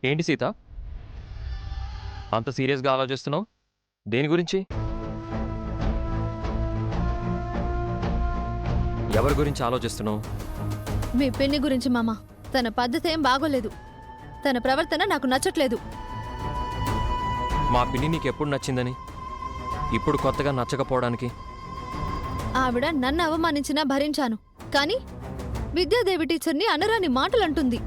ఏంటి సీత, అంత సీరియస్గా ఆలోచిస్తున్నావు? దేని గురించి? ఎవరి గురించి ఆలోచిస్తున్నావు? మీ పిన్ని గురించి మామ. తన పద్ధతి ఏం బాగోలేదు. తన ప్రవర్తన నాకు నచ్చట్లేదు. మా పిన్ని నీకెప్పుడు నచ్చిందని ఇప్పుడు కొత్తగా నచ్చకపోవడానికి? ఆవిడ నన్ను అవమానించినా భరించాను, కానీ విద్యాదేవి టీచర్ని అనరాని మాటలంటుంది.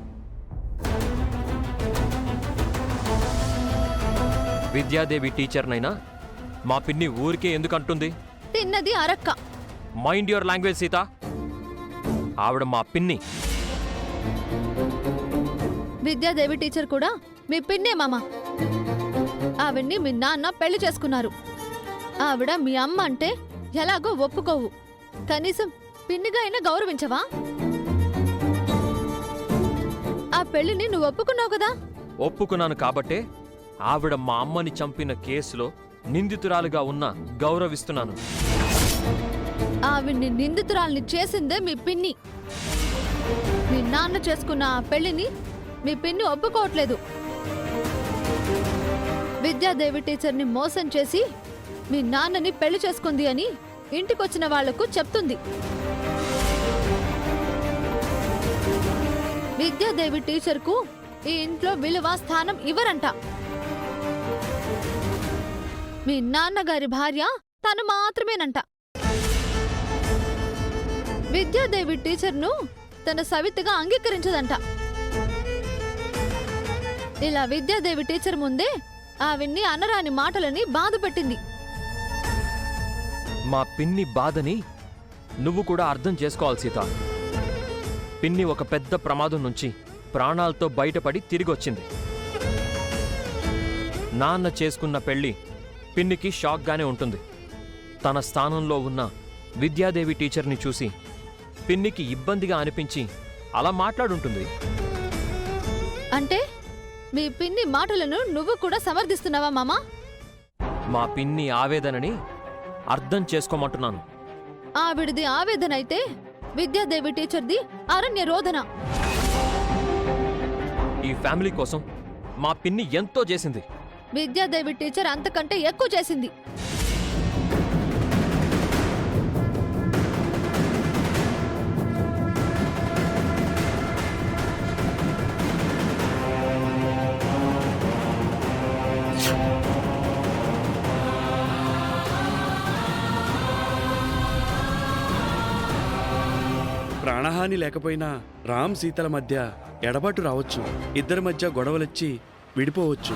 విద్యాదేవి టీచర్నైనా మా పిన్ని ఊరికే ఎందుకంటుంది? తిన్నది అరక్క. Mind your language Seetha. ఆవిడ మా పిన్ని. విద్యాదేవి టీచర్ కూడా మీ పిన్నే మామ. ఆవిడ్ని మీ నాన్న పెళ్లి చేసుకున్నారు. ఆవిడ మీ అమ్మ అంటే ఎలాగో ఒప్పుకోవు. కనీసం పిన్నిగా అయినా గౌరవించవా? ఆ పెళ్లిని నువ్వు ఒప్పుకున్నావు కదా? ఒప్పుకున్నాను కాబట్టే ఆవిడ మా అమ్మని చంపిన కేసులో నిందితురాలుగా ఉన్నా గౌరవిస్తున్నాను. ఆవిడ్ని నిందితురాల్ని చేసిందే మీ పిన్ని. మీ నాన్న చేసుకున్న ఆ పెళ్లిని మీ పిన్ని ఒప్పుకోవట్లేదు. విద్యాదేవి టీచర్ని మోసం చేసి మీ నాన్నని పెళ్లి చేసుకుంది అని ఇంటికొచ్చిన వాళ్లకు చెప్తుంది. విద్యాదేవి టీచర్కు ఈ ఇంట్లో విలువ స్థానం ఇవ్వరంట. మీ నాన్నగారి భార్య తను మాత్రమేనంట. విద్యాదేవి టీచర్ను తన సవితగా అంగీకరించదంట. ఇలా విద్యాదేవి టీచర్ ముందే ఆవిడ్ని అనరాని మాటలని బాధపెట్టింది. మా పిన్ని బాధని నువ్వు కూడా అర్థం చేసుకోవాలి సీత. పిన్ని ఒక పెద్ద ప్రమాదం నుంచి ప్రాణాలతో బయటపడి తిరిగొచ్చింది. నాన్న చేసుకున్న పెళ్లి పిన్నికి షాక్గానే ఉంటుంది. తన స్థానంలో ఉన్న విద్యాదేవి టీచర్ని చూసి పిన్నికి ఇబ్బందిగా అనిపించి అలా మాట్లాడుంటుంది. అంటే మీ పిన్ని మాటలను నువ్వు కూడా సమర్థిస్తున్నావా మామా? మా పిన్ని ఆవేదనని అర్థం చేసుకోమంటున్నాను. ఆవిడిది ఆవేదన అయితే విద్యాదేవి టీచర్ది అరణ్య రోదన. ఈ ఫ్యామిలీ కోసం మా పిన్ని ఎంతో చేసింది. విద్యాదేవి టీచర్ అంతకంటే ఎక్కువ చేసింది. ప్రాణహాని లేకపోయినా రామ్ సీతల మధ్య ఎడబాటు రావచ్చు. ఇద్దరి మధ్య గొడవలొచ్చి విడిపోవచ్చు.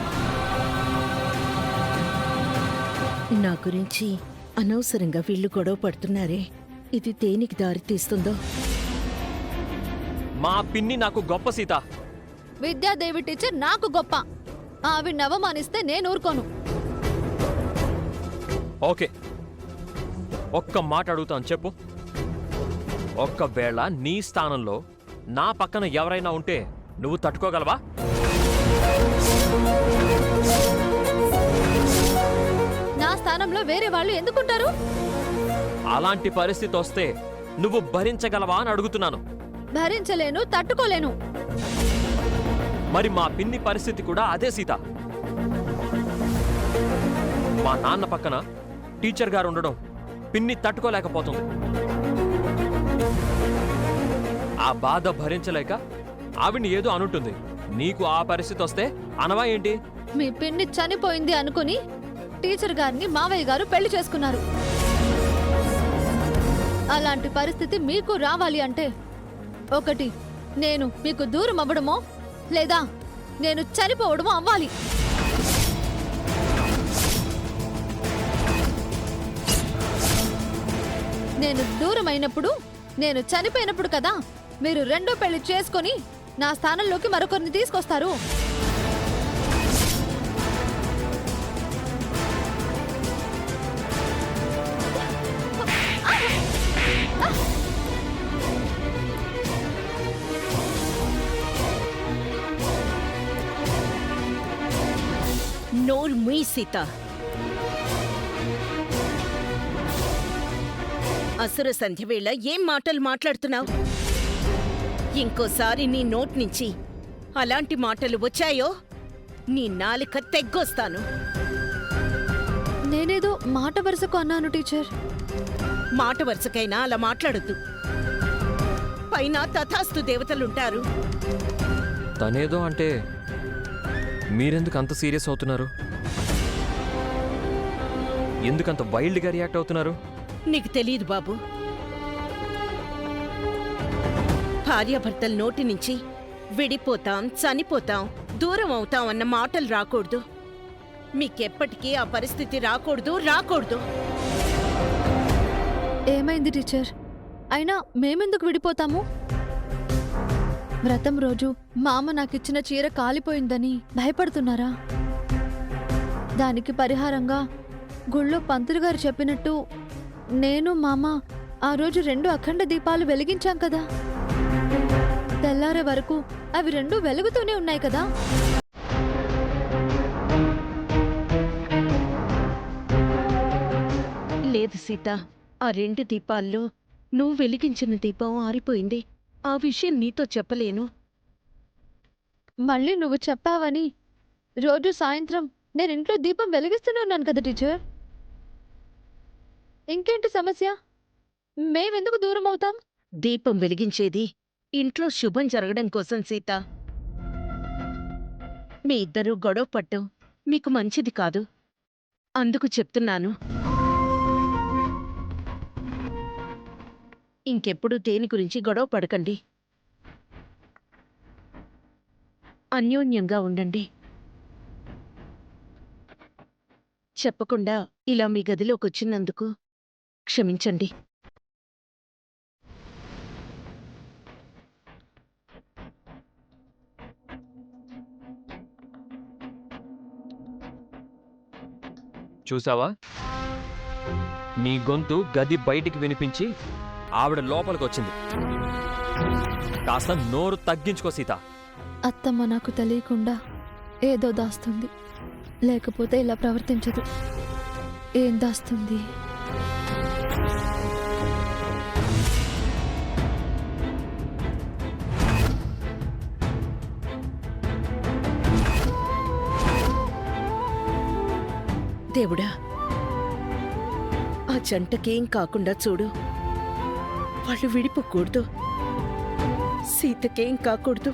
నా గురించి అనవసరంగా వీళ్ళు గొడవ పడుతున్నారే, ఇది దేనికి దారి తీస్తుందో. మా పిన్ని నాకు గొప్ప సీత. విద్యాదేవి టీచర్ నాకు గొప్ప. ఆవిడ్ని అవమానిస్తే నేను ఊరుకోను. ఓకే, ఒక్క మాట అడుగుతాను, చెప్పు. ఒక్కవేళ నీ స్థానంలో నా పక్కన ఎవరైనా ఉంటే నువ్వు తట్టుకోగలవా? నా స్థానంలో వేరే వాళ్ళు ఎందుకుంటారు? అలాంటి పరిస్థితి వస్తే నువ్వు భరించగలవా అని అడుగుతున్నాను. భరించలేను, తట్టుకోలేను. మరి మా పిన్ని పరిస్థితి కూడా అదే సీత. మా నాన్న పక్కన టీచర్ గారు ఉండడం పిన్ని తట్టుకోలేకపోతుంది. ఆ బాధ భరించలేక ఆవిడ్ని ఏదో అనుంటుంది. నీకు ఆ పరిస్థితి వస్తే అనవా ఏంటి? మీ పిన్ని చనిపోయింది అనుకుని టీచర్ గారిని మావయ్య గారు పెళ్లి చేసుకున్నారు. అలాంటి పరిస్థితి మీకు రావాలి అంటే ఒకటి నేను మీకు దూరం అవ్వడమో లేదా నేను చనిపోవడమో అవ్వాలి. నేను దూరం అయినప్పుడు, నేను చనిపోయినప్పుడు కదా మీరు రెండో పెళ్లి చేసుకొని నా స్థానంలోకి మరొకరిని తీసుకొస్తారు. నోరు మూయి సీత. అసుర సంధ్య వేళ ఏం మాటలు మాట్లాడుతున్నావు? ఇంకోసారి నీ నోట్ నుంచి అలాంటి మాటలు వచ్చాయో నీ నాలిక తెగ్గొస్తాను. నేనేదో మాట వరుసకు అన్నాను టీచర్. మాట వరుసకైనా అలా మాట్లాడొద్దు. పైన తథాస్తు దేవతలుంటారు. తనేదో అంటే మీరెందుకు అంత సీరియస్ అవుతున్నారు? ఎందుకంత వైల్డ్గా రియాక్ట్ అవుతున్నారు? నీకు తెలియదు బాబు. భార్యాభర్తల నోటి నుంచి విడిపోతాం, చనిపోతాం, దూరం అవుతాం అన్న మాటలు రాకూడదు. మీకెప్పటికీ ఆ పరిస్థితి రాకూడదు. ఏమైంది టీచర్? అయినా మేమెందుకు విడిపోతాము? వ్రతం రోజు మా అమ్మ నాకిచ్చిన చీర కాలిపోయిందని భయపడుతున్నారా? దానికి పరిహారంగా గుళ్ళో పంతులు గారు చెప్పినట్టు నేను మామ ఆ రోజు 2 అఖండ దీపాలు వెలిగించాం కదా. తెల్లారే వరకు అవి 2 వెలుగుతూనే ఉన్నాయి కదా. లేదు సీత, ఆ 2 దీపాల్లో నువ్వు వెలిగించిన దీపం ఆరిపోయింది. ఆ విషయం నీతో చెప్పలేను. మళ్ళీ నువ్వు చెప్పావని రోజు సాయంత్రం నేను ఇంట్లో దీపం వెలిగిస్తూనే ఉన్నాను కదా టీచర్. ఇంకేంటి సమస్య? మేమెందుకు దూరం అవుతాం? దీపం వెలిగించేది ఇంట్లో శుభం జరగడం కోసం సీత. మీ ఇద్దరూ గొడవ పట్టం మీకు మంచిది కాదు. అందుకు చెప్తున్నాను. ఇంకెప్పుడు దేని గురించి గొడవ పడకండి. అన్యోన్యంగా ఉండండి. చెప్పకుండా ఇలా మీ గదిలోకొచ్చినందుకు క్షమించండి. చూసావా? నీ గొంతు గది బయటికి వినిపించి ఆవిడ లోపలికి వచ్చింది. కాస్త నోరు తగ్గించుకో సీత. అత్తమ్మ నాకు తెలియకుండా ఏదో దాస్తుంది, లేకపోతే ఇలా ప్రవర్తించదు. ఏం దాస్తుంది? దేవుడా, ఆ జంటకేం కాకుండా చూడు. వాళ్ళు విడిపోకూడదు. సీతకేం కాకూడదు.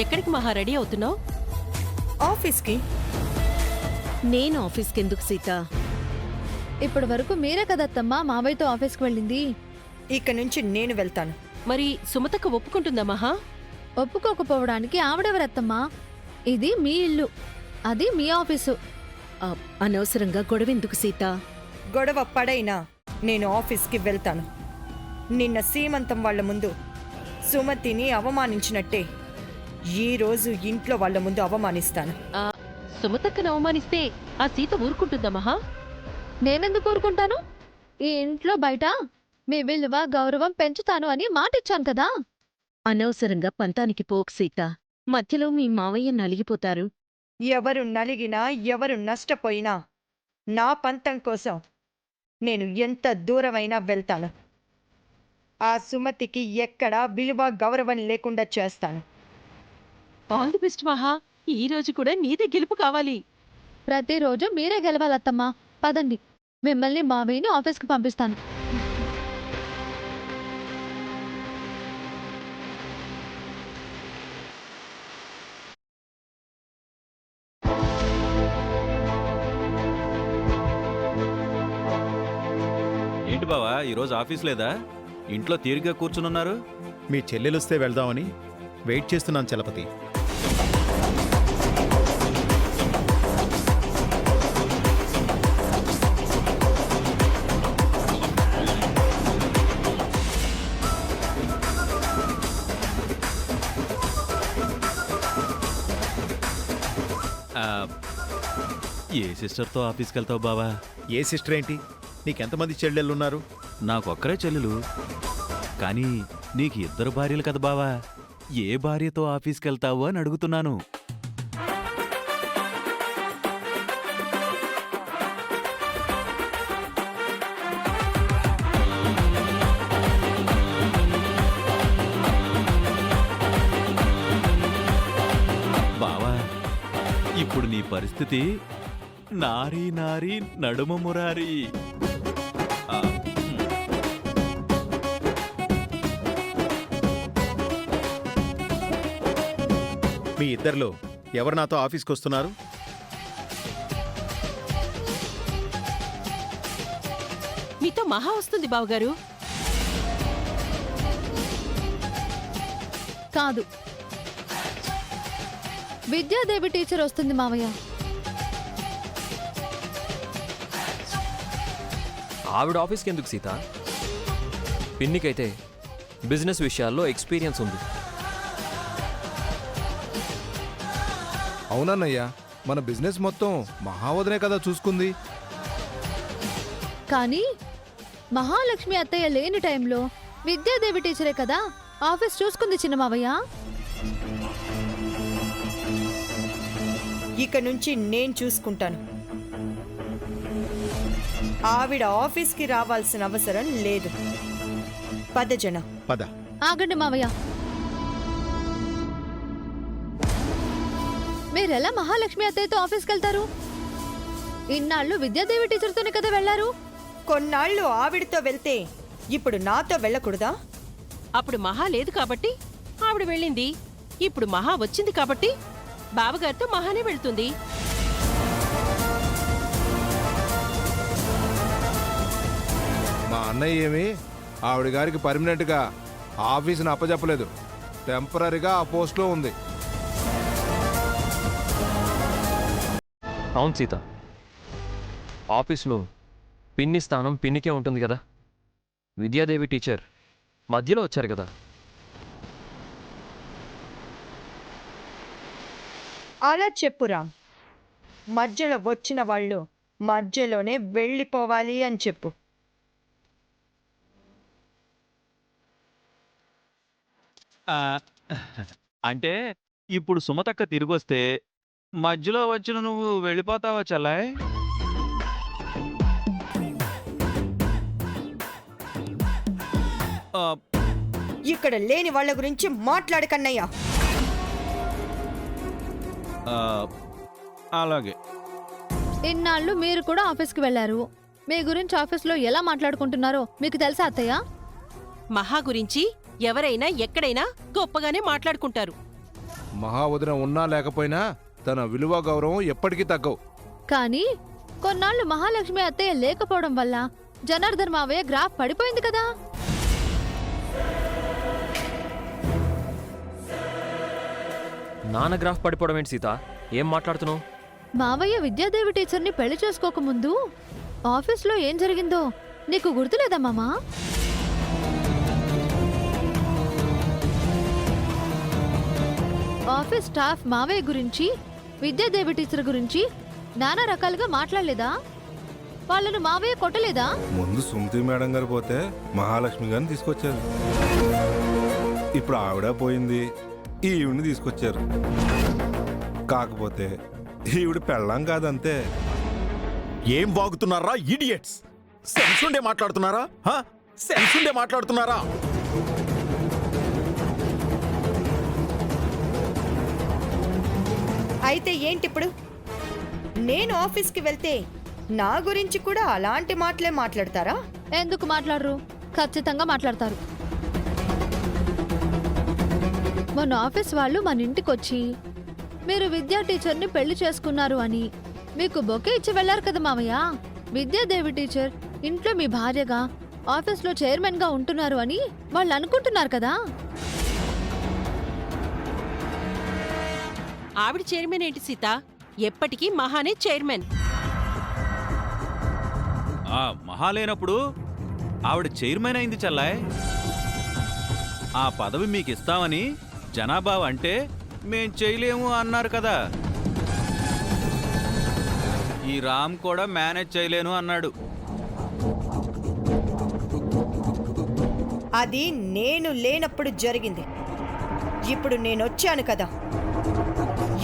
ఎక్కడికి మహా రెడీ అవుతున్నావు? ఆఫీస్కి. నేను ఆఫీస్కి ఎందుకు సీత? ఇప్పటి వరకు మీరే కదత్తమ్మా మావయ్యతో ఆఫీస్కి వెళ్ళింది. ఇక నుంచి నేను వెళ్తాను. మరి సుమతక్క ఒప్పుకుంటుందా మహా? ఒప్పుకోకపోవడానికి ఆవిడెవరత్తమ్మా? ఇది మీ ఇల్లు, అది మీ ఆఫీసు. అనవసరంగా గొడవెందుకు సీత? గొడవ పడైనా నేను ఆఫీస్కి వెళ్తాను. నిన్న సీమంతం వాళ్ళ ముందు సుమతిని అవమానించినట్టే ఈరోజు ఇంట్లో వాళ్ళ ముందు అవమానిస్తాను. సుమతక్కను అవమానిస్తే ఆ సీత ఊరుకుంటుందా మహా? నేనెందుకు కోరుకుంటాను? ఈ ఇంట్లో బయట మీ విలువ గౌరవం పెంచుతాను అని మాటిచ్చాను కదా. అనవసరంగా పంతానికి పోకు సీత. మధ్యలో మీ మావయ్య నలిగిపోతారు. ఎవరు నలిగినా ఎవరు నష్టపోయినా నా పంతం కోసం నేను ఎంత దూరమైనా వెళ్తాను. ఆ సుమతికి ఎక్కడా విలువ గౌరవం లేకుండా చేస్తాను. ఆల్ ది బెస్ట్ మహా. ఈ రోజు కూడా నీదే గెలుపు కావాలి. ప్రతిరోజు మీరే గెలవాలత్తమ్మా. పదండి, మిమ్మల్ని మావయ్యని ఆఫీస్కి పంపిస్తాను. ఏంటి బావా ఈరోజు ఆఫీస్ లేదా? ఇంట్లో తీరిగ్గా కూర్చునున్నారు. మీ చెల్లెలొస్తే వెళ్దామని వెయిట్ చేస్తున్నాను చలపతి. ఏ సిస్టర్తో ఆఫీస్కి వెళ్తావు బావా? ఏ సిస్టర్ ఏంటి? నీకెంతమంది చెల్లెళ్ళున్నారు? నాకొక్కరే చెల్లెలు. కానీ నీకు 2 భార్యలు కదా బావా. ఏ భార్యతో ఆఫీస్కి వెళ్తావు అని అడుగుతున్నాను. ఇప్పుడు నీ పరిస్థితి నారీ నారీ నడుమ మురారి. ఆ, మీ ఇద్దరిలో ఎవరు నాతో ఆఫీస్కి వస్తున్నారు? మీతో మహా వస్తుంది బావగారు. కాదు, విద్యాదేవి టీచర్ వస్తుంది మావయ్య. ఆవిడ ఆఫీస్కి ఎందుకు సీత? పిన్నికైతే బిజినెస్ విషయాల్లో ఎక్స్పీరియన్స్ ఉంది. అవునన్నయ్య, మన బిజినెస్ మొత్తం మహావదనే కదా చూసుకుంది. కానీ మహాలక్ష్మి అత్తయ్య లేని టైంలో విద్యాదేవి టీచరే కదా ఆఫీస్ చూసుకుంది చిన్న మావయ్య. ఇక నుంచి నేను చూసుకుంటాను. ఆవిడ ఆఫీస్కి రావాల్సిన అవసరం లేదు. పద జన. పద. ఆగండి మావయ్య. మీరెలా మహాలక్ష్మి అత్తయ్యతో ఆఫీస్కి వెళ్తారు? ఇన్నాళ్ళు విద్యాదేవి టీచర్తోనే కదా వెళ్లారు. కొన్నాళ్ళు ఆవిడతో వెళ్తే ఇప్పుడు నాతో వెళ్ళకూడదా? అప్పుడు మహా లేదు కాబట్టి ఆవిడ వెళ్ళింది. ఇప్పుడు మహా వచ్చింది కాబట్టి బావగారితో మహానే వెళ్తుంది. మా అన్నయ్య ఏమి ఆవిడ గారికి పర్మనెంట్గా ఆఫీసును అప్పచెప్పలేదు. టెంపరీగా ఆ పోస్ట్లో ఉంది. అవును సీత, ఆఫీస్లో పిన్ని స్థానం పిన్నికే ఉంటుంది కదా. విద్యాదేవి టీచర్ మధ్యలో వచ్చారు కదా. అలా చెప్పురా. మధ్యలో వచ్చిన వాళ్ళు మధ్యలోనే వెళ్ళిపోవాలి అని చెప్పు. అంటే ఇప్పుడు సుమతక్క తిరిగొస్తే మధ్యలో వచ్చిన నువ్వు వెళ్ళిపోతావా చెల్లాయ్? ఆ, ఇక్కడ లేని వాళ్ళ గురించి మాట్లాడకన్నయ్యా. ఆ, అలాగే. ఇన్నాళ్ళు మీరు కూడా ఆఫీస్కి వెళ్లారు. మీ గురించి ఆఫీస్లో ఎలా మాట్లాడుకుంటున్నారో మీకు తెలుసా అత్తయ్య? మహా గురించి ఎవరైనా ఎక్కడైనా గొప్పగానే మాట్లాడుకుంటారు. మహావదన ఉన్నా లేకపోయినా తన విలువ గౌరవం ఎప్పటికీ తగ్గవు. కానీ కొన్నాళ్ళు మహాలక్ష్మి అత్తయ్య లేకపోవడం వల్ల జనార్దన్ మావయ్య గ్రాఫ్ పడిపోయింది కదా. నాన్న గ్రాఫ్ పడిపోవడం ఏంటి సీత? ఏం మాట్లాడుతున్నావు? మావయ్య విద్యాదేవి టీచర్ని పెళ్లి చేసుకోకముందు ఆఫీస్లో ఏం జరిగిందో నీకు గుర్తులేదా మామా? ఆఫీస్ స్టాఫ్ మావయ్య గురించి, విద్యాదేవి టీచర్ గురించి నానా రకాలుగా మాట్లాడలేదా? వాళ్ళను మావయ్య కొట్టలేదా? ముందు సుమతి మేడం గారు పోతే మహాలక్ష్మి గారిని తీసుకొచ్చారు. ఇప్పుడు ఆవిడ పోయింది, ఈవిని తీసుకొచ్చారు. కాకపోతే ఈవిడ పెళ్ళాం కాదంతే. ఏం వాగుతున్నారా ఇడియట్స్? సెన్స్ ఉండే మాట్లాడుతున్నారా? సెన్స్ ఉండే మాట్లాడుతున్నారా? అయితే ఏంటిప్పుడు? నేను ఆఫీస్కి వెళ్తే నా గురించి కూడా అలాంటి మాటలే మాట్లాడతారా? ఎందుకు మాట్లాడరు? ఖచ్చితంగా మాట్లాడతారు. మన ఆఫీస్ వాళ్ళు మన ఇంటికొచ్చి మీరు విద్యా టీచర్ని పెళ్లి చేసుకున్నారు అని మీకు బొకే ఇచ్చి వెళ్లారు కదా మామయ్య. విద్యాదేవి టీచర్ ఇంట్లో మీ భార్యగా, ఆఫీస్లో చైర్మన్గా ఉంటున్నారు అని వాళ్ళు అనుకుంటున్నారు కదా. ఆవిడ చైర్మన్ ఏంటి సీత? ఎప్పటికీ మహానే చైర్మన్. మహా లేనప్పుడు ఆవిడ చైర్మన్ అయింది చెల్లాయ్. ఆ పదవి మీకు ఇస్తామని జనాభా అంటే మేం చేయలేము అన్నారు కదా. ఈ రామ్ కూడా మేనేజ్ చేయలేను అన్నాడు. అది నేను లేనప్పుడు జరిగింది. ఇప్పుడు నేను వచ్చాను కదా,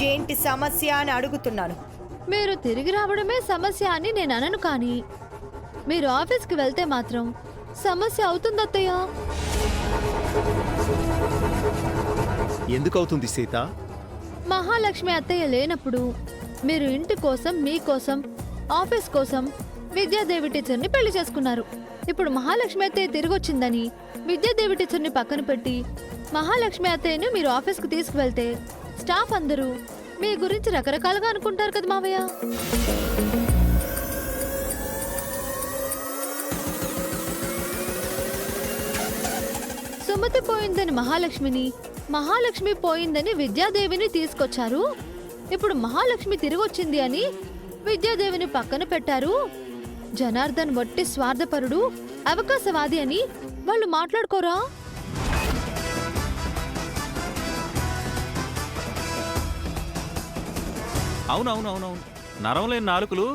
ఏంటి సమస్య అని అడుగుతున్నాను. మీరు తిరిగి రావడమే సమస్య అని నేను అనను, కానీ మీరు ఆఫీస్కి వెళ్తే మాత్రం సమస్య అవుతుంది అత్తయ్య. ఎందుకు అవుతుంది సీత? మహాలక్ష్మి అత్తయ్య లేనప్పుడు మీరు ఇంటి కోసం, మీకోసం, ఆఫీస్ కోసం విద్యాదేవి టీచర్ని పెళ్లి చేసుకున్నారు. ఇప్పుడు మహాలక్ష్మి అత్తయ్య తిరిగొచ్చిందని విద్యాదేవి టీచర్ని పక్కన పెట్టి మహాలక్ష్మి అత్తయ్యను మీరు ఆఫీస్కి తీసుకువెళ్తే స్టాఫ్ అందరూ మీ గురించి రకరకాలుగా అనుకుంటారు కదా మావయ్య. సుమతి పోయిందని మహాలక్ష్మిని, మహాలక్ష్మి పోయిందని విద్యాదేవిని తీసుకొచ్చారు. ఇప్పుడు మహాలక్ష్మి తిరిగొచ్చింది అని విద్యాదేవిని పక్కన పెట్టారు. జనార్దన్ వట్టి స్వార్థపరుడు, అవకాశవాది అని వాళ్ళు మాట్లాడుకోరా? అవునవునవునవును, నరం లేని నాలుకలు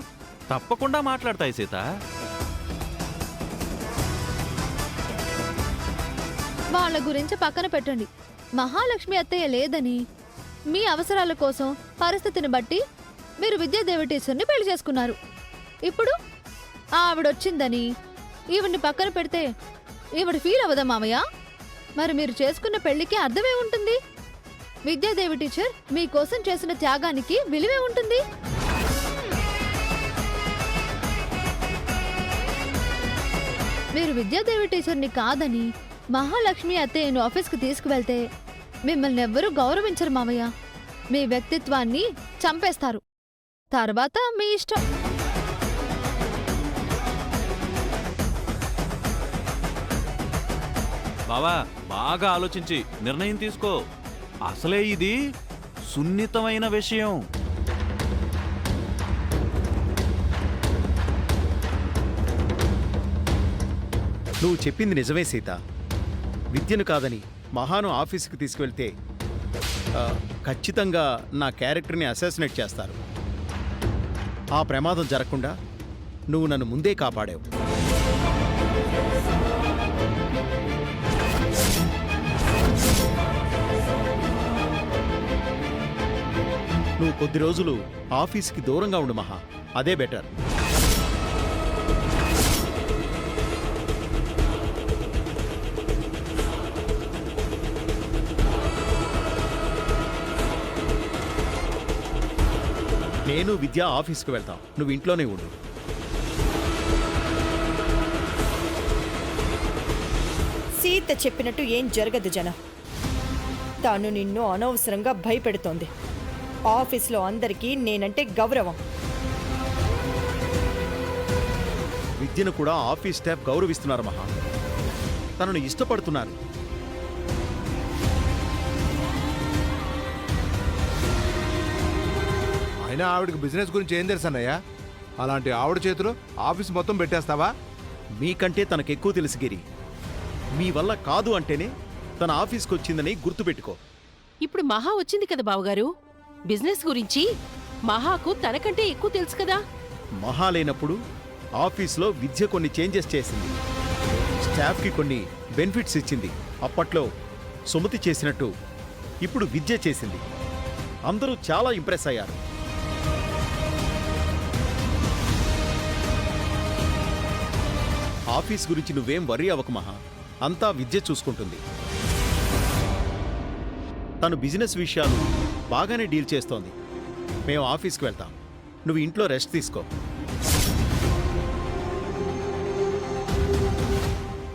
తప్పకుండా మాట్లాడతాయి సీత. వాళ్ళ గురించి పక్కన పెట్టండి. మహాలక్ష్మి అత్తయ్య లేదని మీ అవసరాల కోసం పరిస్థితిని బట్టి మీరు విద్యాదేవి టీచర్ని పెళ్లి చేసుకున్నారు. ఇప్పుడు ఆవిడొచ్చిందని ఈవిడ్ని పక్కన పెడితే ఈవిడ ఫీల్ అవ్వదా మామయ్య? మరి మీరు చేసుకున్న పెళ్లికి అర్థమే ఉంటుంది. విద్యాదేవి టీచర్ మీకోసం చేసిన త్యాగానికి విలువే ఉంటుంది. మీరు విద్యాదేవి టీచర్ని కాదని మహాలక్ష్మి అత్తయ్యను ఆఫీస్కి తీసుకువెళ్తే మిమ్మల్ని ఎవ్వరూ గౌరవించరు మామయ్య. మీ వ్యక్తిత్వాన్ని చంపేస్తారు. తర్వాత మీ ఇష్టం. బావా, బాగా ఆలోచించి నిర్ణయం తీసుకో. అసలే ఇది సున్నితమైన విషయం. నువ్వు చెప్పింది నిజమే సీత. విద్యను కాదని మహాను ఆఫీసుకి తీసుకువెళ్తే ఖచ్చితంగా నా క్యారెక్టర్ని అసాసినేట్ చేస్తారు. ఆ ప్రమాదం జరగకుండా నువ్వు నన్ను ముందే కాపాడావు. నువ్వు కొద్ది రోజులు ఆఫీస్కి దూరంగా ఉండు మహా, అదే బెటర్. నేను విద్య ఆఫీస్కి వెళ్తాం, నువ్వు ఇంట్లోనే ఉండు. సీత చెప్పినట్టు ఏం జరగదు జన. తాను నిన్ను అనవసరంగా భయపెడుతోంది. ఆఫీస్లో అందరికీ నేనంటే గౌరవం. విద్యను కూడా ఆఫీస్ స్టాఫ్ గౌరవిస్తున్నారు మహా, తనను ఇష్టపడుతున్నారు. అయినా ఆవిడకి బిజినెస్ గురించి ఏం తెలుసు అన్నయ్య? అలాంటి ఆవిడ చేతిలో ఆఫీస్ మొత్తం పెట్టేస్తావా? మీకంటే తనకెక్కువ తెలుసు గిరి. మీ వల్ల కాదు అంటేనే తన ఆఫీస్కి వచ్చిందని గుర్తుపెట్టుకో. ఇప్పుడు మహా వచ్చింది కదా బావగారు. బిజినెస్ గురించి మహాకు తనకంటే ఎక్కువ తెలుసు కదా. మహా లేనప్పుడు ఆఫీస్లో విద్య కొన్ని చేంజెస్ చేసింది, స్టాఫ్కి కొన్ని బెనిఫిట్స్ ఇచ్చింది. అప్పట్లో సుమతి చేసినట్టు ఇప్పుడు విద్య చేసింది. అందరూ చాలా ఇంప్రెస్ అయ్యారు. ఆఫీస్ గురించి నువ్వేం వర్రీ అవ్వకు మహా, అంతా విద్య చూసుకుంటుంది. తను బిజినెస్ విషయాలు బాగానే డీల్ చేస్తోంది. మేము ఆఫీస్కి వెళ్తాం, నువ్వు ఇంట్లో రెస్ట్ తీసుకో.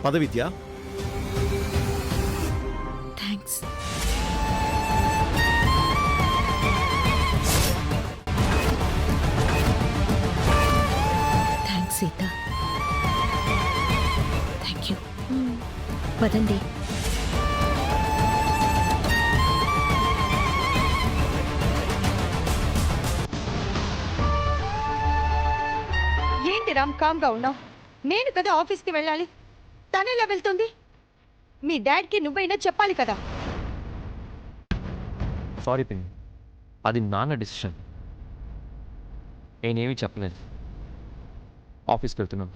పద Vidya. Thanks. Thanks Seetha. Thank you. పదండి. ఏంటి రామ్ కామ్గా ఉన్నావు? నేను కదా ఆఫీస్కి వెళ్ళాలి, తనెలా వెళ్తుంది? మీ డాడ్కి నువ్వైనా చెప్పాలి కదా. సారీ పిన్ని, అది నాన్న డిసిషన్. నేనేమీ చెప్పలేదు. ఆఫీస్కి వెళ్తున్నాను.